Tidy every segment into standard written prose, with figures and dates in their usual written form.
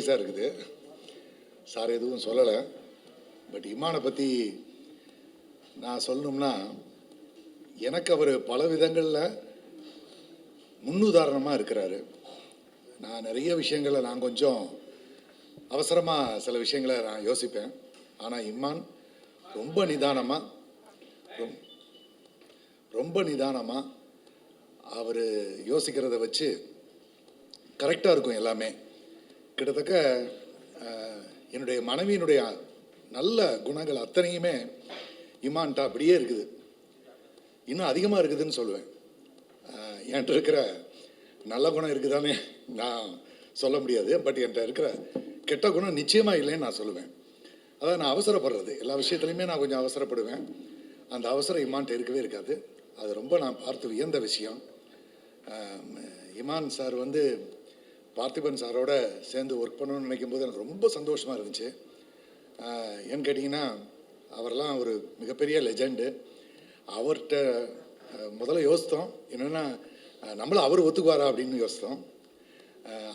சர்ப்ரைஸாக இருக்குது. சார் எதுவும் சொல்லலை. பட் இமானை பற்றி நான் சொல்லணும்னா, எனக்கு அவர் பல விதங்களில் முன்னுதாரணமாக இருக்கிறாரு. நான் நிறைய விஷயங்களை நான் கொஞ்சம் அவசரமாக சில விஷயங்களை நான் யோசிப்பேன். ஆனால் இம்மான் ரொம்ப நிதானமாக அவர் யோசிக்கிறத வச்சு கரெக்டாக இருக்கும் எல்லாமே. கிட்டத்தட்ட என்னுடைய மனைவியினுடைய நல்ல குணங்கள் அத்தனையுமே இமான்ட்ட அப்படியே இருக்குது, இன்னும் அதிகமாக இருக்குதுன்னு சொல்லுவேன். என்கிட்ட இருக்கிற நல்ல குணம் இருக்குதானே நான் சொல்ல முடியாது, பட் என்கிட்ட இருக்கிற கெட்ட குணம் நிச்சயமாக இல்லைன்னு நான் சொல்லுவேன். அதான் நான் அவசரப்படுறது, எல்லா விஷயத்துலையுமே நான் கொஞ்சம் அவசரப்படுவேன். அந்த அவசரம் இமான்ட்ட இருக்கவே இருக்காது. அது ரொம்ப நான் பார்த்து வியந்த விஷயம். இமான் சார் வந்து பார்த்திபன் சாரோட சேர்ந்து ஒர்க் பண்ணணும்னு நினைக்கும் போது எனக்கு ரொம்ப சந்தோஷமாக இருந்துச்சு. ஏன்னு கேட்டிங்கன்னா, அவரெல்லாம் ஒரு மிகப்பெரிய லெஜெண்டு. அவர்கிட்ட முதல்ல யோசித்தோம் என்னென்னா, நம்மளும் அவர் ஒத்துக்குவாரா அப்படின்னு யோசித்தோம்.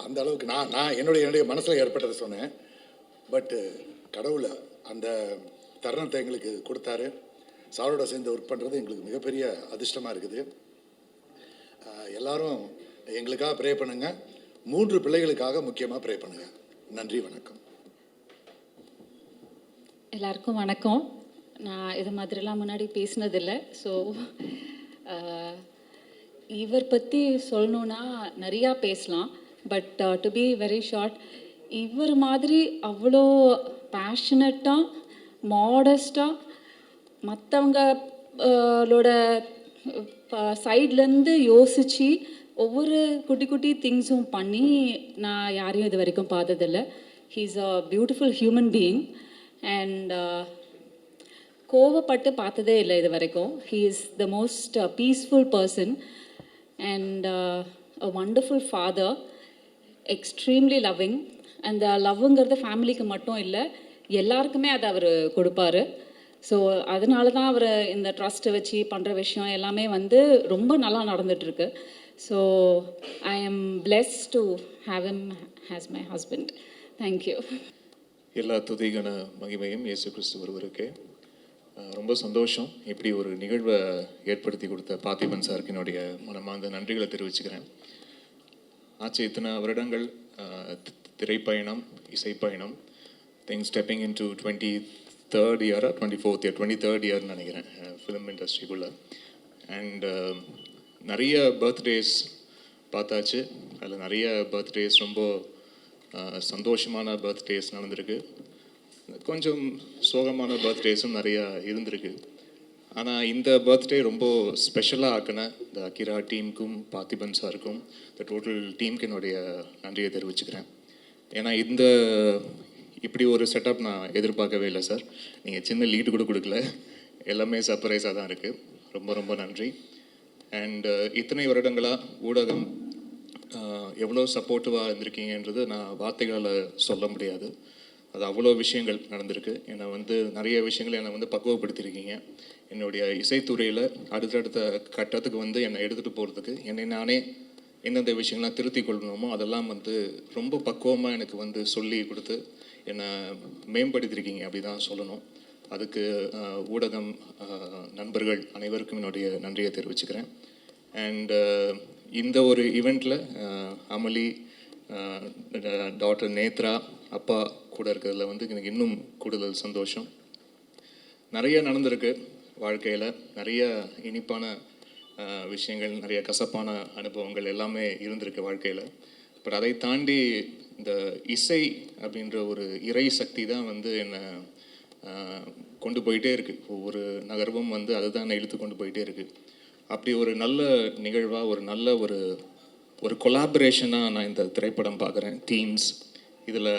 அந்த அளவுக்கு நான் என்னுடைய மனசில் ஏற்பட்டதை சொன்னேன். பட்டு கடவுளை அந்த தருணத்தை எங்களுக்கு கொடுத்தாரு. சாரோட சேர்ந்து ஒர்க் பண்ணுறது எங்களுக்கு மிகப்பெரிய அதிர்ஷ்டமாக இருக்குது. எல்லாரும் எங்களுக்காக ப்ரே பண்ணுங்கள். 3 பிள்ளைகளுக்காக முக்கியமாக ப்ரே பண்ணுங்கள். நன்றி, வணக்கம். எல்லாருக்கும் வணக்கம். நான் இது மாதிரிலாம் முன்னாடி பேசினதில்லை. ஸோ இவர் பற்றி சொல்லணுன்னா நிறையா பேசலாம். But to be very short, இவர் மாதிரி அவ்வளோ பேஷனட்டாக மாடஸ்டாக மற்றவங்களோட சைட்லேருந்து யோசித்து ஒவ்வொரு குட்டி குட்டி திங்ஸும் பண்ணி நான் யாரையும் இது வரைக்கும் பார்த்ததில்லை. He is a beautiful human being. And கோவப்பட்டு பார்த்ததே இல்லை இது வரைக்கும். He is the most peaceful person and a wonderful father, extremely loving. அந்த லவ்வுங்கிறது ஃபேமிலிக்கு மட்டும் இல்லை, எல்லாருக்குமே அதை அவர் கொடுப்பாரு. ஸோ அதனால தான் அவர் இந்த ட்ரஸ்ட்டை வச்சு பண்ணுற விஷயம் எல்லாமே வந்து ரொம்ப நல்லா நடந்துகிட்ருக்கு. So I am blessed to have him as my husband. Thank you. எல்லா துதிகன மகிமையும் இயேசு கிறிஸ்து ஒருவருக்கே. ரொம்ப சந்தோஷம். இப்படி ஒரு நிகழ்வை ஏற்படுத்தி கொடுத்த பார்த்திபன் சாருக்கு என்னுடைய மனமார்ந்த நன்றிகளை தெரிவிச்சுக்கிறேன். ஆச்சு இத்தனை வருடங்கள் திரைப்பயணம், இசைப்பயணம், think stepping in to 23rd year, 24th year, 23rd year நினைக்கிறேன் ஃபிலிம் இண்டஸ்ட்ரிக்குள்ளே. அண்ட் நிறைய பர்த்டேஸ் பார்த்தாச்சு. அதில் நிறைய பர்த்டேஸ் ரொம்ப சந்தோஷமான பர்த்டேஸ் நடந்திருக்கு. கொஞ்சம் சோகமான பர்த்டேஸும் நிறையா இருந்திருக்கு. ஆனால் இந்த பர்த்டே ரொம்ப ஸ்பெஷலாக ஆக்கின இந்த அகிரா டீமுக்கும் பார்த்திபன் சாருக்கும் இந்த டோட்டல் டீமுக்கு என்னுடைய நன்றியை தெரிவிச்சுக்கிறேன். ஏன்னா இப்படி ஒரு செட்டப் நான் எதிர்பார்க்கவே இல்லை சார். நீங்கள் சின்ன லீடு கூட கொடுக்கல, எல்லாமே சர்ப்ரைஸாக தான் இருக்குது. ரொம்ப ரொம்ப நன்றி. அண்ட் இத்தனை வருடங்களாக ஊடகம் எவ்வளோ சப்போர்ட்டிவாக இருந்திருக்கீங்கன்றது நான் வார்த்தைகளால் சொல்ல முடியாது. அது அவ்வளோ விஷயங்கள் நடந்திருக்கு. என்னை வந்து நிறைய விஷயங்கள் என்னை வந்து பக்குவப்படுத்தியிருக்கீங்க. என்னுடைய இசைத்துறையில் அடுத்தடுத்த கட்டத்துக்கு வந்து என்னை எடுத்துகிட்டு போகிறதுக்கு என்னை நானே எந்தெந்த விஷயங்கள்லாம் திருத்தி கொள்ளணுமோ அதெல்லாம் வந்து ரொம்ப பக்குவமாக எனக்கு வந்து சொல்லி கொடுத்து என்னை மேம்படுத்தியிருக்கீங்க, அப்படி தான் சொல்லணும். அதுக்கு ஊடகம் நண்பர்கள் அனைவருக்கும் என்னுடைய நன்றியை தெரிவிச்சுக்கிறேன். அண்ட் இந்த ஒரு ஈவெண்ட்டில் அமளி, டாக்டர் நேத்ரா, அப்பா கூட இருக்கிறதுல வந்து எனக்கு இன்னும் கூடுதல் சந்தோஷம். நிறைய நடந்திருக்கு வாழ்க்கையில், நிறைய இனிப்பான விஷயங்கள், நிறைய கசப்பான அனுபவங்கள் எல்லாமே இருந்திருக்கு வாழ்க்கையில். பட் அதை தாண்டி இந்த இசை அப்படின்ற ஒரு இறை சக்தி தான் வந்து என்னை கொண்டு போயிட்டே இருக்குது. ஒவ்வொரு நகர்வும் வந்து அதுதான் என்னை இழுத்து கொண்டு போயிட்டே இருக்குது. அப்படி ஒரு நல்ல நிகழ்வாக, ஒரு நல்ல ஒரு கொலாபரேஷனாக நான் இந்த திரைப்படம் பார்க்குறேன். தீம்ஸ் இதில்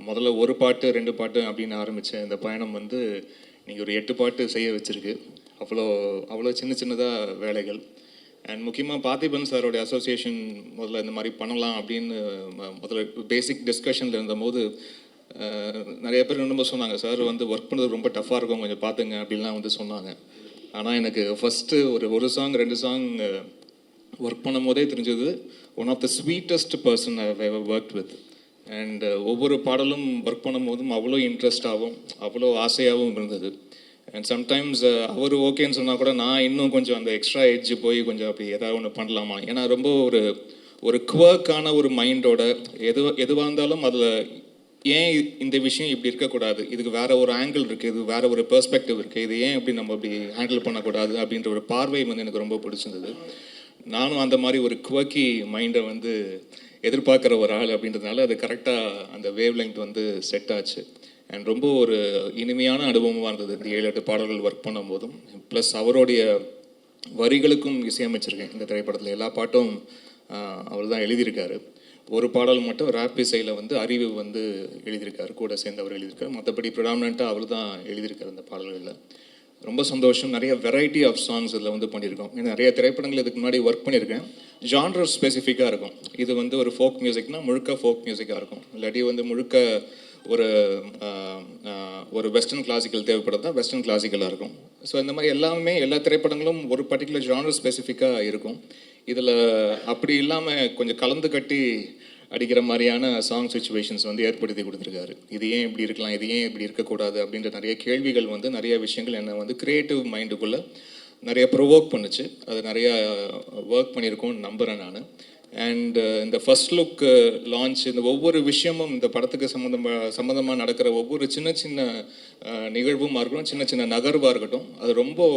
முதல்ல 1 பாட்டு 2 பாட்டு அப்படின்னு ஆரம்பித்த இந்த பயணம் வந்து நீங்கள் ஒரு 8 பாட்டு செய்ய வச்சுருக்கு. அவ்வளோ சின்னதாக வேலைகள். அண்ட் முக்கியமாக பார்த்திபன் சாரோடைய அசோசியேஷன் முதல்ல இந்த மாதிரி பண்ணலாம் அப்படின்னு முதல்ல பேசிக் டிஸ்கஷனில் இருந்தபோது நிறைய பேர் என்னமோ சொன்னாங்க, சார் வந்து ஒர்க் பண்ணுறது ரொம்ப டஃப்பாக இருக்கும், கொஞ்சம் பார்த்துங்க அப்படின்லாம் வந்து சொன்னாங்க. ஆனால் எனக்கு ஃபஸ்ட்டு ஒரு சாங் 2 சாங் ஒர்க் பண்ணும் போதே தெரிஞ்சது one of the sweetest person I have ever worked with. And ஒவ்வொரு பாடலும் ஒர்க் பண்ணும்போதும் அவ்வளோ இன்ட்ரெஸ்டாகவும் அவ்வளோ ஆசையாகவும் இருந்தது. அண்ட் சம்டைம்ஸ் அவர் ஓகேன்னு சொன்னால் கூட நான் இன்னும் கொஞ்சம் அந்த எக்ஸ்ட்ரா எட்ஜ் போய் கொஞ்சம் அப்படி ஏதாவது ஒன்று பண்ணலாமா, ஏன்னா ரொம்ப ஒரு குவர்க்கான ஒரு மைண்டோட எதுவாக இருந்தாலும் அதில் ஏன் இந்த விஷயம் இப்படி இருக்கக்கூடாது, இதுக்கு வேற ஒரு ஆங்கிள் இருக்குது, இது வேற ஒரு பெர்ஸ்பெக்டிவ் இருக்குது, இது ஏன் இப்படி நம்ம அப்படி ஹேண்டில் பண்ணக்கூடாது அப்படின்ற ஒரு பார்வை வந்து எனக்கு ரொம்ப பிடிச்சிருந்தது. நானும் அந்த மாதிரி ஒரு குவர்க்கி மைண்டை வந்து எதிர்பார்க்குற ஒரு ஆள் அப்படின்றதுனால அது கரெக்டாக அந்த வேவ் லெங்த் வந்து செட் ஆச்சு. அண்ட் ரொம்ப ஒரு இனிமையான அனுபவமாக இருந்தது இந்த 7-8 பாடல்கள் ஒர்க் பண்ணும் போதும். ப்ளஸ் அவருடைய வரிகளுக்கும் இசையமைச்சிருக்கேன் இந்த திரைப்படத்தில். எல்லா பாட்டும் அவர் தான் எழுதியிருக்காரு. ஒரு பாடல் மட்டும் ராப் இசையில் வந்து அறிவு வந்து எழுதியிருக்காரு, கூட சேர்ந்து அவர் எழுதியிருக்காரு. மற்றபடி ப்ரிடாமினண்ட்டாக அவர் தான் எழுதியிருக்காரு இந்த பாடல்களில். ரொம்ப சந்தோஷம். நிறைய வெரைட்டி ஆஃப் சாங்ஸ் இதில் வந்து பண்ணியிருக்கோம். நிறைய திரைப்படங்கள் இதுக்கு முன்னாடி ஒர்க் பண்ணியிருக்கேன். ஜான்ரர் ஸ்பெசிஃபிக்காக இருக்கும். இது வந்து ஒரு ஃபோக் மியூசிக்னால் முழுக்க ஃபோக் மியூசிக்காக இருக்கும், இல்லாட்டி வந்து முழுக்க ஒரு வெஸ்டர்ன் கிளாசிக்கல் தேவைப்படுறது தான் வெஸ்டர்ன் கிளாசிக்கலாக இருக்கும். ஸோ இந்த மாதிரி எல்லா திரைப்படங்களும் ஒரு பர்டிகுலர் ஜானர் ஸ்பெசிஃபிக்காக இருக்கும். இதில் அப்படி இல்லாமல் கொஞ்சம் கலந்து கட்டி அடிக்கிற மாதிரியான சாங் சுச்சுவேஷன்ஸ் வந்து ஏற்படுத்தி கொடுத்துருக்காரு. இது ஏன் இப்படி இருக்கலாம், இது ஏன் இப்படி இருக்கக்கூடாது அப்படின்ற நிறைய கேள்விகள் வந்து நிறைய விஷயங்கள் என்னை வந்து க்ரியேட்டிவ் மைண்டுக்குள்ளே நிறைய ப்ரொவோக் பண்ணுச்சு. அது நிறையா ஒர்க் பண்ணியிருக்கோன்னு நம்புகிறேன் நான். அண்ட் இந்த ஃபர்ஸ்ட் லுக் லான்ச், இந்த ஒவ்வொரு விஷயமும் இந்த படத்துக்கு சம்மந்தமாக நடக்கிற ஒவ்வொரு சின்ன சின்ன நிகழ்வுமாக இருக்கட்டும், சின்ன சின்ன நகர்வாக இருக்கட்டும், அது ரொம்ப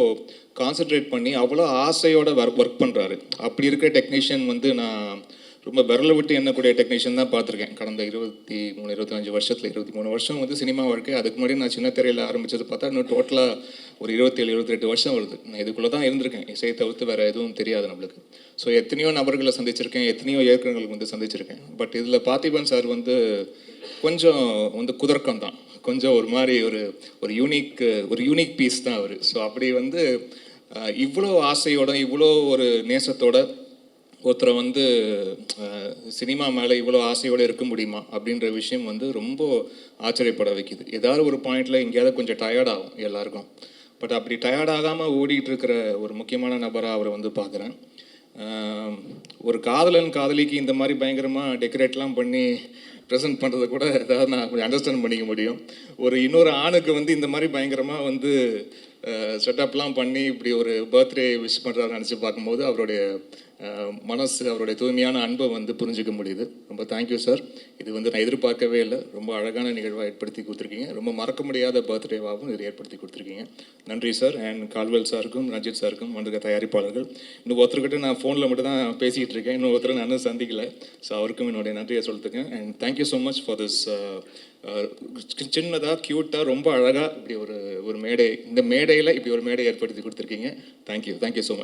கான்சென்ட்ரேட் பண்ணி அவ்வளோ ஆசையோடு ஒர்க் பண்ணுறாரு. அப்படி இருக்கிற டெக்னீஷியன் வந்து நான் ரொம்ப விரல விட்டு எண்ணக்கூடிய டெக்னீஷியன் தான் பார்த்துருக்கேன் கடந்த 23-25 வருஷத்தில். 23 வருஷம் வந்து சினிமா வாழ்க்கை. அதுக்கு முன்னாடி நான் சின்ன திரையில் ஆரம்பித்தது பார்த்தா இன்னும் டோட்டலாக ஒரு 27-28 வருஷம் வருது. நான் இதுக்குள்ளே தான் இருந்திருக்கேன், இசையை தவிர்த்து வேறு எதுவும் தெரியாது நம்மளுக்கு. ஸோ எத்தனையோ நபர்களை சந்திச்சிருக்கேன், எத்தனையோ இயக்குநர்களுக்கு வந்து சந்திச்சிருக்கேன். பட் இதில் பார்த்திபன் சார் வந்து கொஞ்சம் வந்து குதர்க்கம் தான், கொஞ்சம் ஒரு மாதிரி ஒரு யூனிக் பீஸ் தான் அவர். ஸோ அப்படி வந்து இவ்வளோ ஆசையோட இவ்வளோ ஒரு நேசத்தோட ஒருத்தரை வந்து சினிமா மேலே இவ்வளோ ஆசையோடு இருக்க முடியுமா அப்படின்ற விஷயம் வந்து ரொம்ப ஆச்சரியப்பட வைக்குது. ஏதாவது ஒரு பாயிண்டில் எங்கேயாவது கொஞ்சம் டயர்ட் ஆகும் எல்லாருக்கும். பட் அப்படி டயர்டாகாமல் ஓடிட்டு இருக்கிற ஒரு முக்கியமான நபராக அவரை வந்து பார்க்குறேன். ஒரு காதலிக்கு இந்த மாதிரி பயங்கரமாக டெக்கரேட்லாம் பண்ணி ப்ரெசென்ட் பண்ணுறதை கூட ஏதாவது நான் கொஞ்சம் அண்டர்ஸ்டாண்ட் பண்ணிக்க முடியும். இன்னொரு ஆணுக்கு வந்து இந்த மாதிரி பயங்கரமாக வந்து செட்டப்லாம் பண்ணி இப்படி ஒரு பர்த்டே விஷ் பண்ணுறாரு நினச்சி பார்க்கும்போது அவருடைய மனசு, அவருடைய தூய்மையான அன்பை வந்து புரிஞ்சிக்க முடியுது. ரொம்ப தேங்க்யூ சார். இது வந்து நான் எதிர்பார்க்கவே இல்லை. ரொம்ப அழகான நிகழ்வாக ஏற்படுத்தி கொடுத்துருக்கீங்க. ரொம்ப மறக்க முடியாத பர்த்டேவாகவும் இது ஏற்படுத்தி கொடுத்துருக்கீங்க. நன்றி சார். அண்ட் கால்வெல் சாருக்கும் ரஞ்சித் சாருக்கும் வந்திருக்க தயாரிப்பாளர்கள். இன்னும் ஒருத்தர்கிட்ட நான் ஃபோனில் மட்டும் தான் பேசிகிட்டு இருக்கேன், இன்னும் ஒருத்தர் நான் சந்திக்கலை. ஸோ அவருக்கும் என்னுடைய நன்றியை சொல்லிட்டுருக்கேன். And thank you so much for this சின்னதாக க்யூட்டாக ரொம்ப அழகாக இப்படி ஒரு மேடை, இந்த மேடையில் இப்படி ஒரு மேடை ஏற்படுத்தி கொடுத்துருக்கீங்க. Thank you so much.